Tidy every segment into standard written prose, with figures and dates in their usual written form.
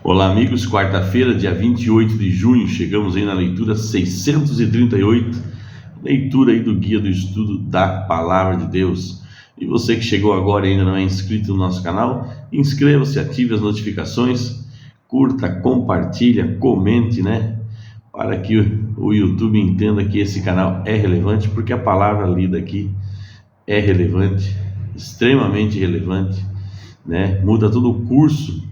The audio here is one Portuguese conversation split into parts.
Olá, amigos. Quarta-feira, dia 28 de junho, chegamos aí na leitura 638, leitura aí do Guia do Estudo da Palavra de Deus. E você que chegou agora e ainda não é inscrito no nosso canal, inscreva-se, ative as notificações, curta, compartilha, comente, para que o YouTube entenda que esse canal é relevante, porque a palavra lida aqui é relevante, extremamente relevante, muda todo o curso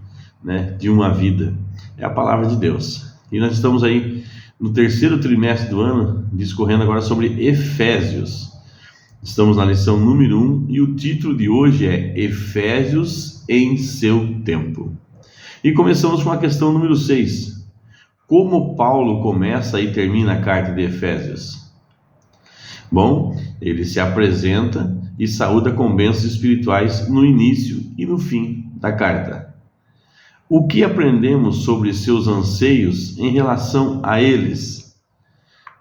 de uma vida. É a palavra de Deus. E nós estamos aí no terceiro trimestre do ano, discorrendo agora sobre Efésios. Estamos na lição número 1 e o título de hoje é Efésios em seu tempo. E começamos com a questão número 6. Como Paulo começa e termina a carta de Efésios? Bom, ele se apresenta e saúda com bênçãos espirituais no início e no fim da carta. O que aprendemos sobre seus anseios em relação a eles?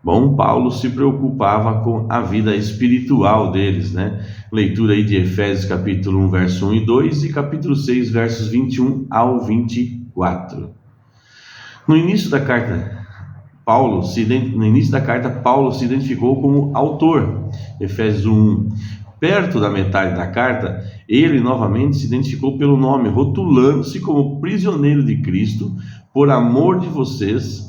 Bom, Paulo se preocupava com a vida espiritual deles, Leitura aí de Efésios capítulo 1, verso 1 e 2 e capítulo 6, versos 21 ao 24. No início da carta, Paulo se identificou como autor, Efésios 1. Perto da metade da carta, ele novamente se identificou pelo nome, rotulando-se como prisioneiro de Cristo, por amor de vocês,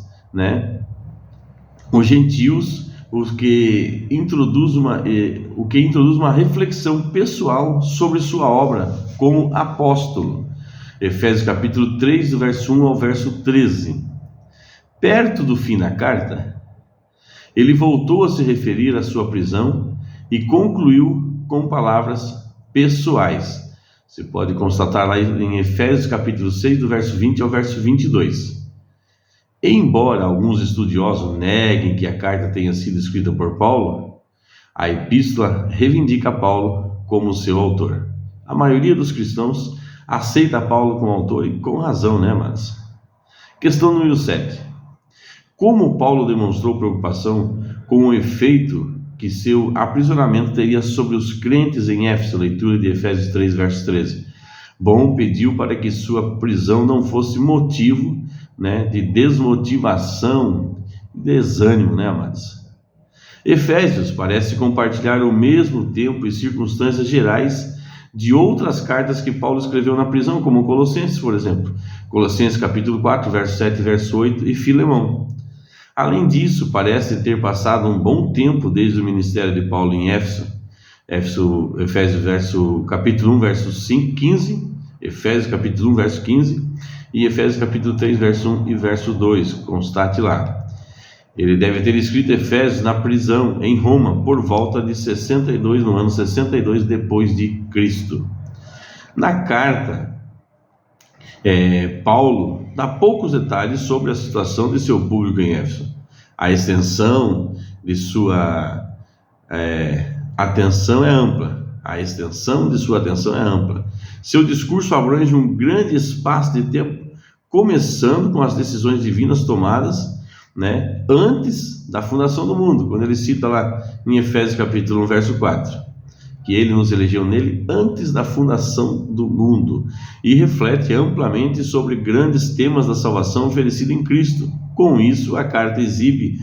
os gentios, o que introduz uma reflexão pessoal sobre sua obra como apóstolo. Efésios capítulo 3, do verso 1 ao verso 13. Perto do fim da carta, ele voltou a se referir à sua prisão e concluiu com palavras pessoais. Você pode constatar lá em Efésios capítulo 6, do verso 20 ao verso 22. Embora alguns estudiosos neguem que a carta tenha sido escrita por Paulo, a epístola reivindica Paulo como seu autor. A maioria dos cristãos aceita Paulo como autor e com razão, mas... Questão número 7. Como Paulo demonstrou preocupação com o efeito que seu aprisionamento teria sobre os crentes em Éfeso? Leitura de Efésios 3, verso 13. Bom, pediu para que sua prisão não fosse motivo de desmotivação e desânimo, amados. Efésios parece compartilhar o mesmo tempo e circunstâncias gerais de outras cartas que Paulo escreveu na prisão, como Colossenses, por exemplo. Colossenses capítulo 4, verso 7 e verso 8 e Filemão. Além disso, parece ter passado um bom tempo desde o ministério de Paulo em Éfeso. Efésios capítulo 1, verso 15, Efésios capítulo 1, verso 15 e Efésios capítulo 3, verso 1 e verso 2, constate lá. Ele deve ter escrito Efésios na prisão em Roma por volta de 62, no ano 62 depois de Cristo. Na carta, Paulo dá poucos detalhes sobre a situação de seu público em Éfeso. A extensão de sua atenção é ampla. Seu discurso abrange um grande espaço de tempo, começando com as decisões divinas tomadas antes da fundação do mundo, quando ele cita lá em Efésios capítulo 1, verso 4. Que ele nos elegeu nele antes da fundação do mundo, e reflete amplamente sobre grandes temas da salvação oferecida em Cristo. Com isso, a carta exibe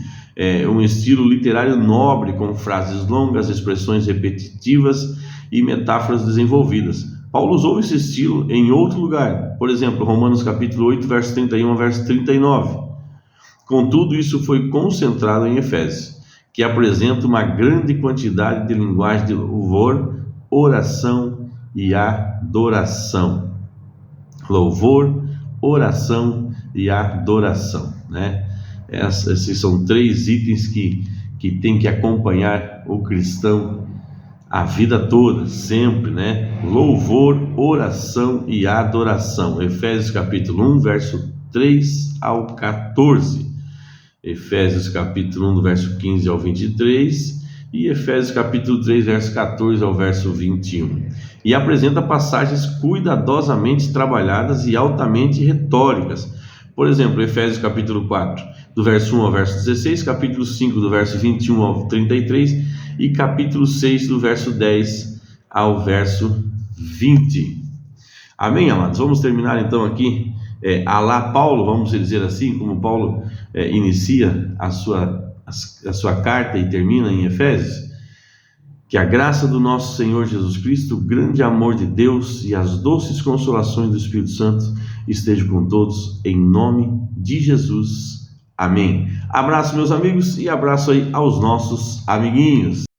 um estilo literário nobre, com frases longas, expressões repetitivas e metáforas desenvolvidas. Paulo usou esse estilo em outro lugar, por exemplo, Romanos capítulo 8, verso 31 a verso 39. Contudo, isso foi concentrado em Efésios, que apresenta uma grande quantidade de linguagem de louvor, oração e adoração. Louvor, oração e adoração, Esses são 3 itens que tem que acompanhar o cristão a vida toda, sempre, Louvor, oração e adoração. Efésios capítulo 1, verso 3 ao 14. Efésios capítulo 1, do verso 15 ao 23 e Efésios capítulo 3, verso 14 ao verso 21. E apresenta passagens cuidadosamente trabalhadas e altamente retóricas. Por exemplo, Efésios capítulo 4, do verso 1 ao verso 16, capítulo 5, do verso 21 ao 33 e capítulo 6, do verso 10 ao verso 20. Amém, amados? Vamos terminar então aqui Alá Paulo, vamos dizer assim, como Paulo inicia a sua carta e termina em Efésios. Que a graça do nosso Senhor Jesus Cristo, o grande amor de Deus e as doces consolações do Espírito Santo estejam com todos, em nome de Jesus. Amém. Abraço, meus amigos, e abraço aí aos nossos amiguinhos.